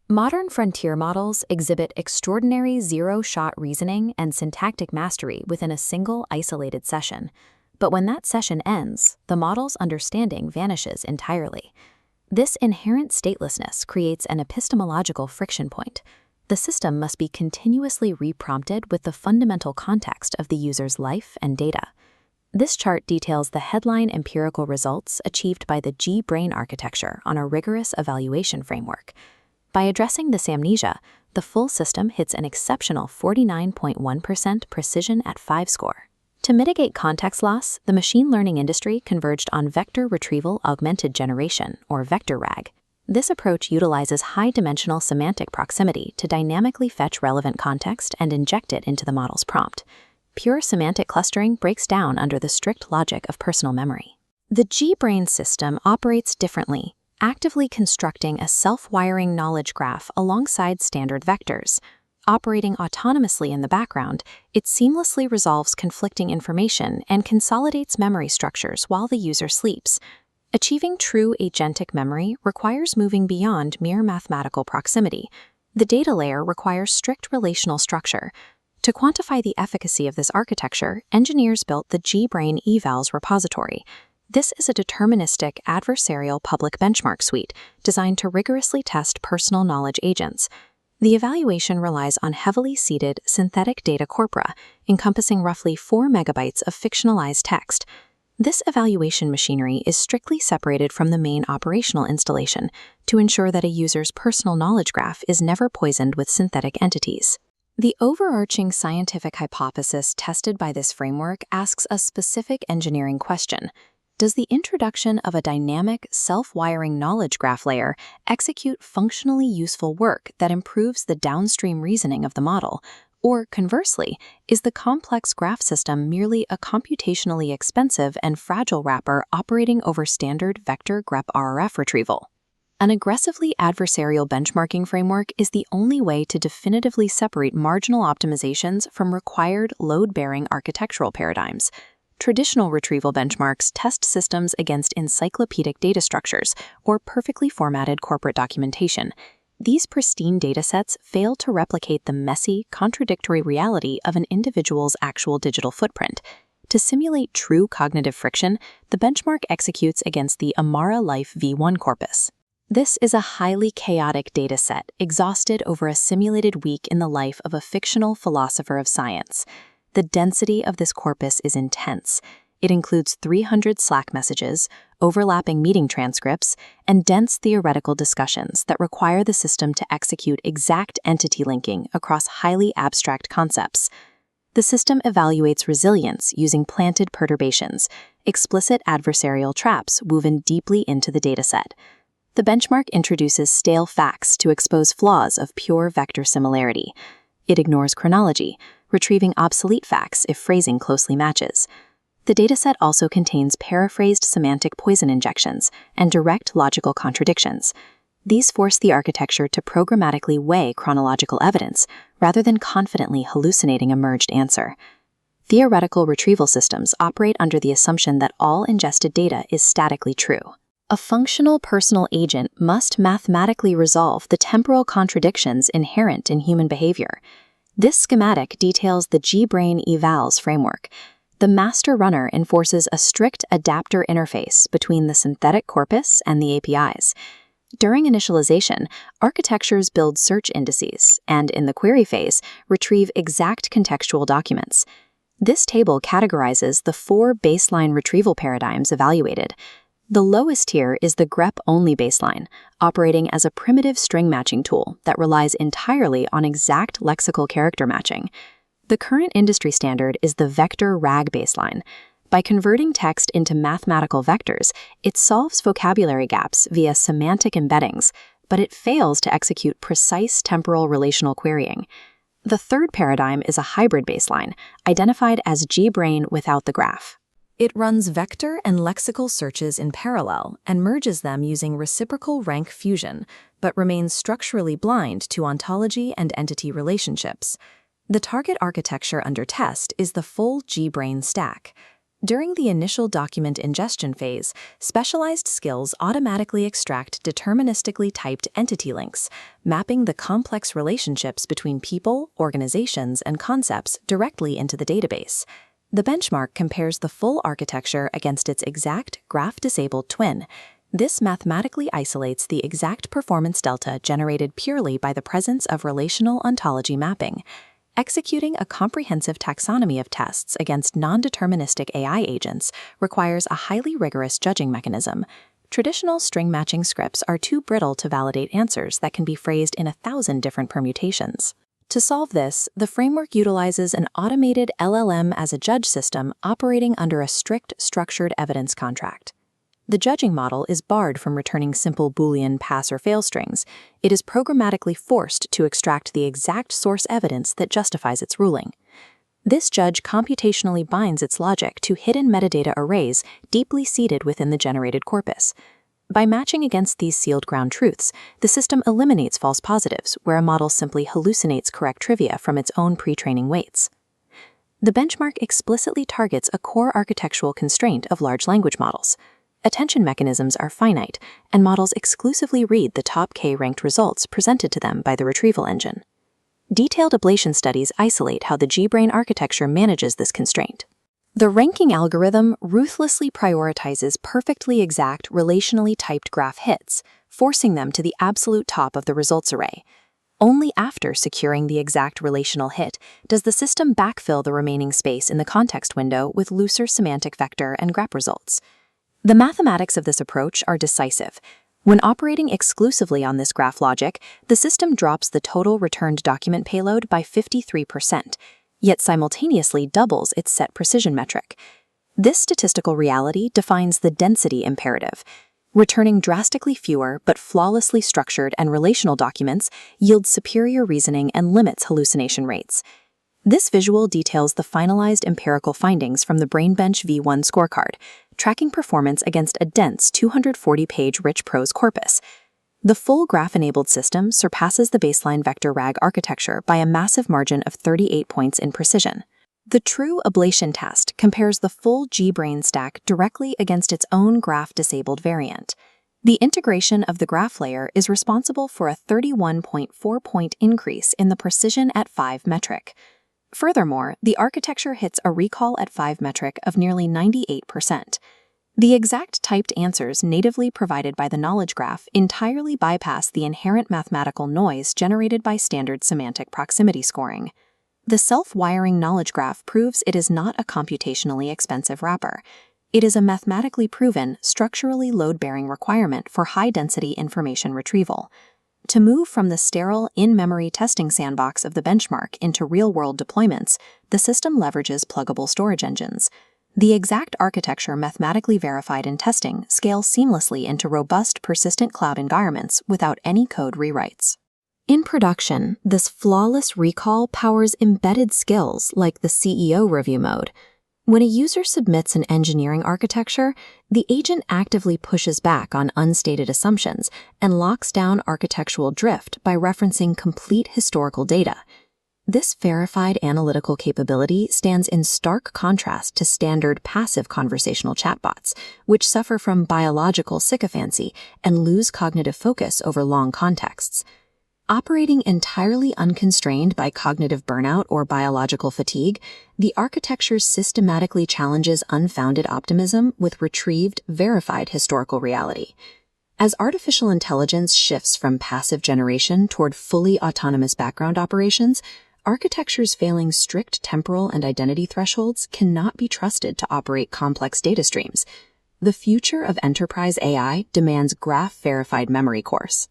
Modern frontier models exhibit extraordinary zero-shot reasoning and syntactic mastery within a single isolated session. But when that session ends, the model's understanding vanishes entirely. This inherent statelessness creates an epistemological friction point. The system must be continuously reprompted with the fundamental context of the user's life and data. This chart details the headline empirical results achieved by the GBrain architecture on a rigorous evaluation framework. By addressing this amnesia, the full system hits an exceptional 49.1% precision at 5 score. To mitigate context loss, the machine learning industry converged on vector retrieval augmented generation, or vector RAG. This approach utilizes high-dimensional semantic proximity to dynamically fetch relevant context and inject it into the model's prompt. Pure semantic clustering breaks down under the strict logic of personal memory. The GBrain system operates differently, actively constructing a self-wiring knowledge graph alongside standard vectors. Operating autonomously in the background, it seamlessly resolves conflicting information and consolidates memory structures while the user sleeps. Achieving true agentic memory requires moving beyond mere mathematical proximity. The data layer requires strict relational structure. To quantify the efficacy of this architecture, engineers built the GBrain evals repository. This is a deterministic adversarial public benchmark suite designed to rigorously test personal knowledge agents. The evaluation relies on heavily seeded synthetic data corpora, encompassing roughly 4 megabytes of fictionalized text. This evaluation machinery is strictly separated from the main operational installation to ensure that a user's personal knowledge graph is never poisoned with synthetic entities. The overarching scientific hypothesis tested by this framework asks a specific engineering question. Does the introduction of a dynamic, self-wiring knowledge graph layer execute functionally useful work that improves the downstream reasoning of the model? Or, conversely, is the complex graph system merely a computationally expensive and fragile wrapper operating over standard vector grep-RRF retrieval? An aggressively adversarial benchmarking framework is the only way to definitively separate marginal optimizations from required load-bearing architectural paradigms. Traditional retrieval benchmarks test systems against encyclopedic data structures or perfectly formatted corporate documentation. These pristine datasets fail to replicate the messy, contradictory reality of an individual's actual digital footprint. To simulate true cognitive friction, the benchmark executes against the Amara Life V1 corpus. This is a highly chaotic dataset exhausted over a simulated week in the life of a fictional philosopher of science. The density of this corpus is intense. It includes 300 Slack messages, overlapping meeting transcripts, and dense theoretical discussions that require the system to execute exact entity linking across highly abstract concepts. The system evaluates resilience using planted perturbations, explicit adversarial traps woven deeply into the dataset. The benchmark introduces stale facts to expose flaws of pure vector similarity. It ignores chronology, retrieving obsolete facts if phrasing closely matches. The dataset also contains paraphrased semantic poison injections and direct logical contradictions. These force the architecture to programmatically weigh chronological evidence rather than confidently hallucinating a merged answer. Theoretical retrieval systems operate under the assumption that all ingested data is statically true. A functional personal agent must mathematically resolve the temporal contradictions inherent in human behavior. This schematic details the GBrain evals framework. The master runner enforces a strict adapter interface between the synthetic corpus and the APIs. During initialization, architectures build search indices and, in the query phase, retrieve exact contextual documents. This table categorizes the 4 baseline retrieval paradigms evaluated. The lowest tier is the grep-only baseline, operating as a primitive string matching tool that relies entirely on exact lexical character matching. The current industry standard is the vector RAG baseline. By converting text into mathematical vectors, it solves vocabulary gaps via semantic embeddings, but it fails to execute precise temporal relational querying. The third paradigm is a hybrid baseline, identified as GBrain without the graph. It runs vector and lexical searches in parallel and merges them using reciprocal rank fusion, but remains structurally blind to ontology and entity relationships. The target architecture under test is the full GBrain stack. During the initial document ingestion phase, specialized skills automatically extract deterministically typed entity links, mapping the complex relationships between people, organizations, and concepts directly into the database. The benchmark compares the full architecture against its exact graph-disabled twin. This mathematically isolates the exact performance delta generated purely by the presence of relational ontology mapping. Executing a comprehensive taxonomy of tests against non-deterministic AI agents requires a highly rigorous judging mechanism. Traditional string matching scripts are too brittle to validate answers that can be phrased in 1,000 different permutations. To solve this, the framework utilizes an automated LLM as a judge system operating under a strict structured evidence contract. The judging model is barred from returning simple Boolean pass or fail strings. It is programmatically forced to extract the exact source evidence that justifies its ruling. This judge computationally binds its logic to hidden metadata arrays deeply seated within the generated corpus. By matching against these sealed ground truths, the system eliminates false positives, where a model simply hallucinates correct trivia from its own pre-training weights. The benchmark explicitly targets a core architectural constraint of large language models. Attention mechanisms are finite, and models exclusively read the top K-ranked results presented to them by the retrieval engine. Detailed ablation studies isolate how the GBrain architecture manages this constraint. The ranking algorithm ruthlessly prioritizes perfectly exact, relationally typed graph hits, forcing them to the absolute top of the results array. Only after securing the exact relational hit does the system backfill the remaining space in the context window with looser semantic vector and graph results. The mathematics of this approach are decisive. When operating exclusively on this graph logic, the system drops the total returned document payload by 53%, yet simultaneously doubles its set precision metric. This statistical reality defines the density imperative. Returning drastically fewer but flawlessly structured and relational documents yields superior reasoning and limits hallucination rates. This visual details the finalized empirical findings from the BrainBench V1 scorecard, tracking performance against a dense 240-page rich prose corpus. The full graph-enabled system surpasses the baseline vector RAG architecture by a massive margin of 38 points in precision. The true ablation test compares the full GBrain stack directly against its own graph-disabled variant. The integration of the graph layer is responsible for a 31.4-point increase in the precision at 5 metric. Furthermore, the architecture hits a recall at 5 metric of nearly 98%. The exact typed answers natively provided by the knowledge graph entirely bypass the inherent mathematical noise generated by standard semantic proximity scoring. The self-wiring knowledge graph proves it is not a computationally expensive wrapper. It is a mathematically proven, structurally load-bearing requirement for high-density information retrieval. To move from the sterile, in-memory testing sandbox of the benchmark into real-world deployments, the system leverages pluggable storage engines. The exact architecture mathematically verified in testing scales seamlessly into robust, persistent cloud environments without any code rewrites. In production, this flawless recall powers embedded skills like the CEO review mode. When a user submits an engineering architecture, the agent actively pushes back on unstated assumptions and locks down architectural drift by referencing complete historical data. This verified analytical capability stands in stark contrast to standard passive conversational chatbots, which suffer from biological sycophancy and lose cognitive focus over long contexts. Operating entirely unconstrained by cognitive burnout or biological fatigue, the architecture systematically challenges unfounded optimism with retrieved, verified historical reality. As artificial intelligence shifts from passive generation toward fully autonomous background operations, architectures failing strict temporal and identity thresholds cannot be trusted to operate complex data streams. The future of enterprise AI demands graph-verified memory course.